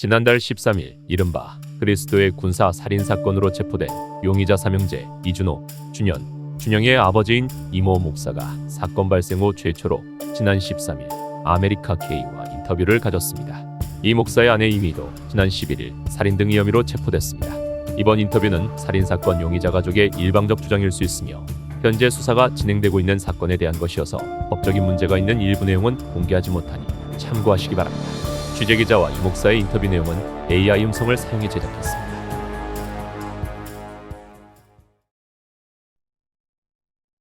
지난달 13일 이른바 그리스도의 군사 살인 사건으로 체포된 용의자 삼형제 이준호, 준영의 아버지인 이모 목사가 사건 발생 후 최초로 지난 13일 아메리카 K와 인터뷰를 가졌습니다. 이 목사의 아내 이미도 지난 11일 살인 등의 혐의로 체포됐습니다. 이번 인터뷰는 살인 사건 용의자 가족의 일방적 주장일 수 있으며 현재 수사가 진행되고 있는 사건에 대한 것이어서 법적인 문제가 있는 일부 내용은 공개하지 못하니 참고하시기 바랍니다. 취재기자와 이 목사의 인터뷰 내용은 AI 음성을 사용해 제작했습니다.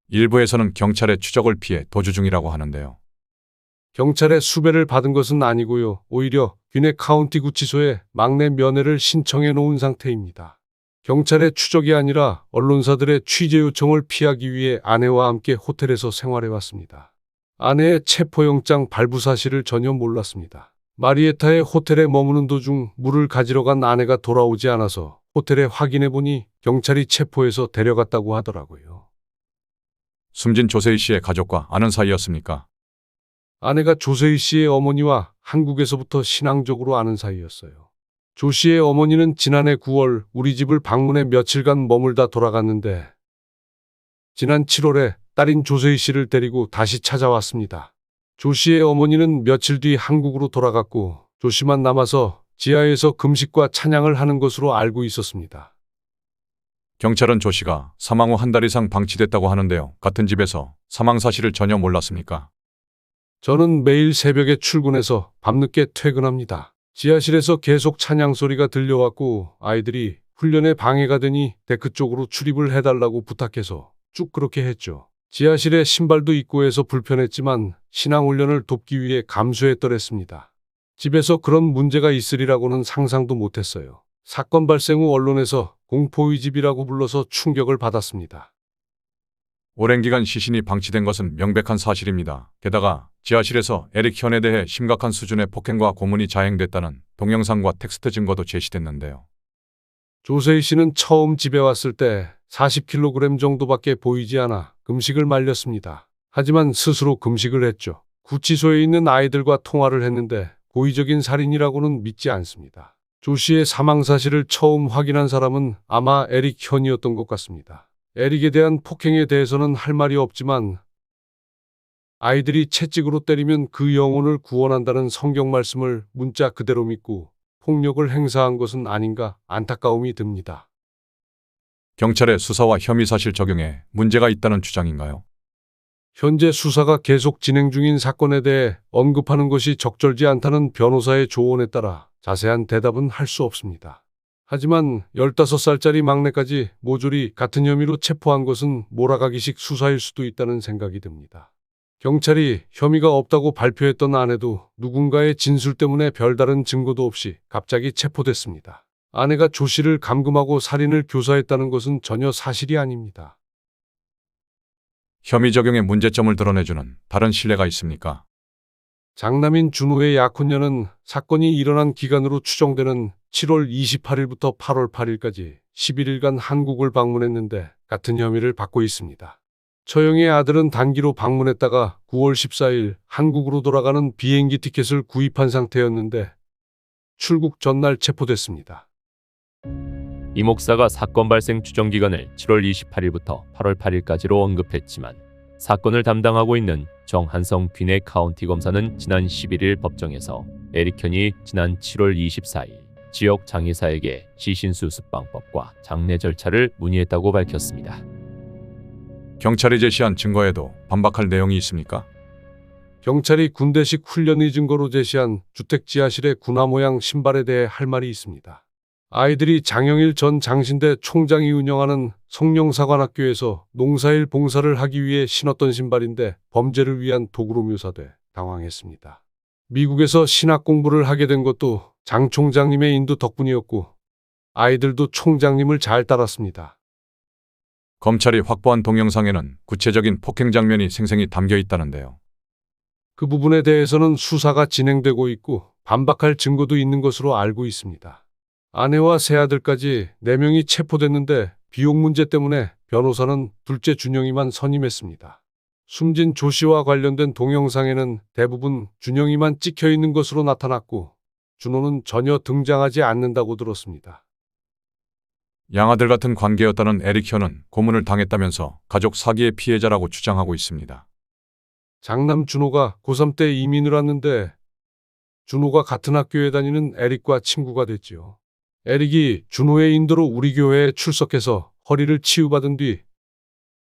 일부에서는 경찰의 추적을 피해 도주 중이라고 하는데요. 경찰의 수배를 받은 것은 아니고요. 오히려 귀네 카운티 구치소에 막내 면회를 신청해 놓은 상태입니다. 경찰의 추적이 아니라 언론사들의 취재 요청을 피하기 위해 아내와 함께 호텔에서 생활해 왔습니다. 아내의 체포영장 발부 사실을 전혀 몰랐습니다. 마리에타의 호텔에 머무는 도중 물을 가지러 간 아내가 돌아오지 않아서 호텔에 확인해 보니 경찰이 체포해서 데려갔다고 하더라고요. 숨진 조세희 씨의 가족과 아는 사이였습니까? 아내가 조세희 씨의 어머니와 한국에서부터 신앙적으로 아는 사이였어요. 조 씨의 어머니는 지난해 9월 우리 집을 방문해 며칠간 머물다 돌아갔는데 지난 7월에 딸인 조세희 씨를 데리고 다시 찾아왔습니다. 조 씨의 어머니는 며칠 뒤 한국으로 돌아갔고 조 씨만 남아서 지하에서 금식과 찬양을 하는 것으로 알고 있었습니다. 경찰은 조 씨가 사망 후 한 달 이상 방치됐다고 하는데요. 같은 집에서 사망 사실을 전혀 몰랐습니까? 저는 매일 새벽에 출근해서 밤늦게 퇴근합니다. 지하실에서 계속 찬양 소리가 들려왔고 아이들이 훈련에 방해가 되니 데크 쪽으로 출입을 해달라고 부탁해서 쭉 그렇게 했죠. 지하실에 신발도 있고 해서 불편했지만 신앙훈련을 돕기 위해 감수했더랬습니다. 집에서 그런 문제가 있으리라고는 상상도 못했어요. 사건 발생 후 언론에서 공포의 집이라고 불러서 충격을 받았습니다. 오랜 기간 시신이 방치된 것은 명백한 사실입니다. 게다가 지하실에서 에릭 현에 대해 심각한 수준의 폭행과 고문이 자행됐다는 동영상과 텍스트 증거도 제시됐는데요. 조세희 씨는 처음 집에 왔을 때 40kg 정도밖에 보이지 않아 금식을 말렸습니다. 하지만 스스로 금식을 했죠. 구치소에 있는 아이들과 통화를 했는데 고의적인 살인이라고는 믿지 않습니다. 조 씨의 사망 사실을 처음 확인한 사람은 아마 에릭 현이었던 것 같습니다. 에릭에 대한 폭행에 대해서는 할 말이 없지만 아이들이 채찍으로 때리면 그 영혼을 구원한다는 성경 말씀을 문자 그대로 믿고 폭력을 행사한 것은 아닌가 안타까움이 듭니다. 경찰의 수사와 혐의 사실 적용에 문제가 있다는 주장인가요? 현재 수사가 계속 진행 중인 사건에 대해 언급하는 것이 적절지 않다는 변호사의 조언에 따라 자세한 대답은 할 수 없습니다. 하지만 15살짜리 막내까지 모조리 같은 혐의로 체포한 것은 몰아가기식 수사일 수도 있다는 생각이 듭니다. 경찰이 혐의가 없다고 발표했던 아내도 누군가의 진술 때문에 별다른 증거도 없이 갑자기 체포됐습니다. 아내가 조 씨를 감금하고 살인을 교사했다는 것은 전혀 사실이 아닙니다. 혐의 적용의 문제점을 드러내주는 다른 신뢰가 있습니까? 장남인 준호의 약혼녀는 사건이 일어난 기간으로 추정되는 7월 28일부터 8월 8일까지 11일간 한국을 방문했는데 같은 혐의를 받고 있습니다. 처형의 아들은 단기로 방문했다가 9월 14일 한국으로 돌아가는 비행기 티켓을 구입한 상태였는데 출국 전날 체포됐습니다. 이 목사가 사건 발생 추정 기간을 7월 28일부터 8월 8일까지로 언급했지만 사건을 담당하고 있는 정한성 귀네 카운티 검사는 지난 11일 법정에서 에릭 현이 지난 7월 24일 지역 장의사에게 시신수습방법과 장례 절차를 문의했다고 밝혔습니다. 경찰이 제시한 증거에도 반박할 내용이 있습니까? 경찰이 군대식 훈련의 증거로 제시한 주택 지하실의 군화 모양 신발에 대해 할 말이 있습니다. 아이들이 장영일 전 장신대 총장이 운영하는 성령사관학교에서 농사일 봉사를 하기 위해 신었던 신발인데 범죄를 위한 도구로 묘사돼 당황했습니다. 미국에서 신학 공부를 하게 된 것도 장 총장님의 인도 덕분이었고 아이들도 총장님을 잘 따랐습니다. 검찰이 확보한 동영상에는 구체적인 폭행 장면이 생생히 담겨 있다는데요. 그 부분에 대해서는 수사가 진행되고 있고 반박할 증거도 있는 것으로 알고 있습니다. 아내와 세 아들까지 4명이 체포됐는데 비용 문제 때문에 변호사는 둘째 준영이만 선임했습니다. 숨진 조 씨와 관련된 동영상에는 대부분 준영이만 찍혀 있는 것으로 나타났고 준호는 전혀 등장하지 않는다고 들었습니다. 양아들 같은 관계였다는 에릭 현은 고문을 당했다면서 가족 사기의 피해자라고 주장하고 있습니다. 장남 준호가 고3 때 이민을 왔는데 준호가 같은 학교에 다니는 에릭과 친구가 됐지요. 에릭이 준호의 인도로 우리 교회에 출석해서 허리를 치유받은 뒤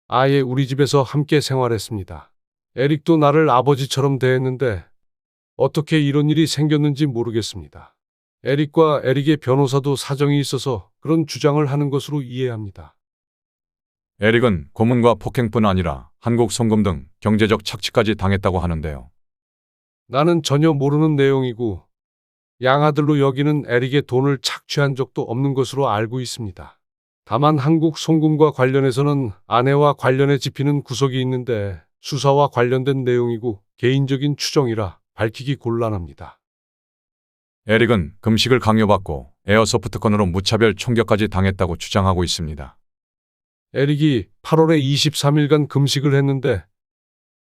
아예 우리 집에서 함께 생활했습니다. 에릭도 나를 아버지처럼 대했는데 어떻게 이런 일이 생겼는지 모르겠습니다. 에릭과 에릭의 변호사도 사정이 있어서 그런 주장을 하는 것으로 이해합니다. 에릭은 고문과 폭행뿐 아니라 한국 송금 등 경제적 착취까지 당했다고 하는데요. 나는 전혀 모르는 내용이고 양아들로 여기는 에릭의 돈을 착취한 적도 없는 것으로 알고 있습니다. 다만 한국 송금과 관련해서는 아내와 관련해 집히는 구석이 있는데 수사와 관련된 내용이고 개인적인 추정이라 밝히기 곤란합니다. 에릭은 금식을 강요받고 에어소프트건으로 무차별 총격까지 당했다고 주장하고 있습니다. 에릭이 8월에 23일간 금식을 했는데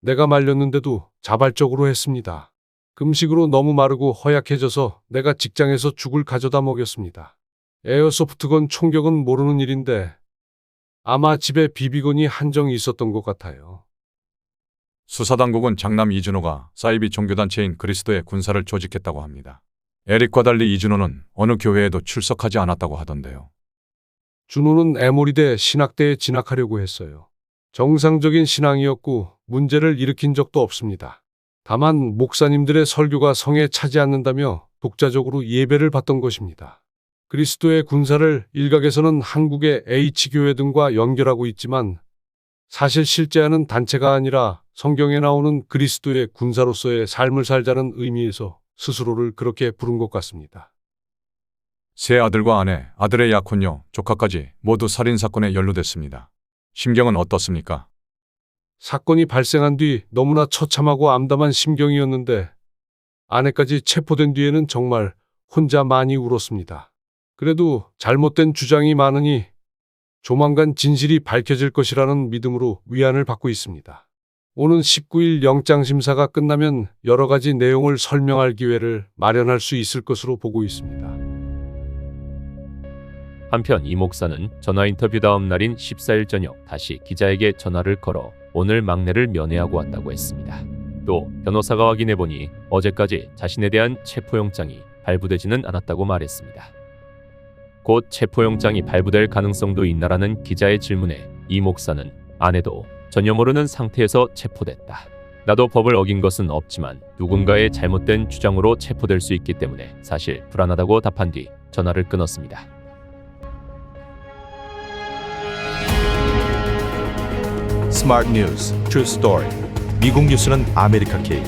내가 말렸는데도 자발적으로 했습니다. 금식으로 너무 마르고 허약해져서 내가 직장에서 죽을 가져다 먹였습니다. 에어소프트건 총격은 모르는 일인데 아마 집에 비비건이 한정 있었던 것 같아요. 수사당국은 장남 이준호가 사이비 종교단체인 그리스도의 군사를 조직했다고 합니다. 에릭과 달리 이준호는 어느 교회에도 출석하지 않았다고 하던데요. 준호는 에모리대 신학대에 진학하려고 했어요. 정상적인 신앙이었고 문제를 일으킨 적도 없습니다. 다만 목사님들의 설교가 성에 차지 않는다며 독자적으로 예배를 받던 것입니다. 그리스도의 군사를 일각에서는 한국의 H교회 등과 연결하고 있지만 사실 실제하는 단체가 아니라 성경에 나오는 그리스도의 군사로서의 삶을 살자는 의미에서 스스로를 그렇게 부른 것 같습니다. 세 아들과 아내, 아들의 약혼녀, 조카까지 모두 살인사건에 연루됐습니다. 심경은 어떻습니까? 사건이 발생한 뒤 너무나 처참하고 암담한 심경이었는데 아내까지 체포된 뒤에는 정말 혼자 많이 울었습니다. 그래도 잘못된 주장이 많으니 조만간 진실이 밝혀질 것이라는 믿음으로 위안을 받고 있습니다. 오는 19일 영장심사가 끝나면 여러 가지 내용을 설명할 기회를 마련할 수 있을 것으로 보고 있습니다. 한편 이 목사는 전화 인터뷰 다음 날인 14일 저녁 다시 기자에게 전화를 걸어 오늘 막내를 면회하고 왔다고 했습니다. 또 변호사가 확인해보니 어제까지 자신에 대한 체포영장이 발부되지는 않았다고 말했습니다. 곧 체포영장이 발부될 가능성도 있나라는 기자의 질문에 이 목사는 아내도 전혀 모르는 상태에서 체포됐다. 나도 법을 어긴 것은 없지만 누군가의 잘못된 주장으로 체포될 수 있기 때문에 사실 불안하다고 답한 뒤 전화를 끊었습니다. 스마트 뉴스, 트루 스토리. 미국 뉴스는 아메리카 K.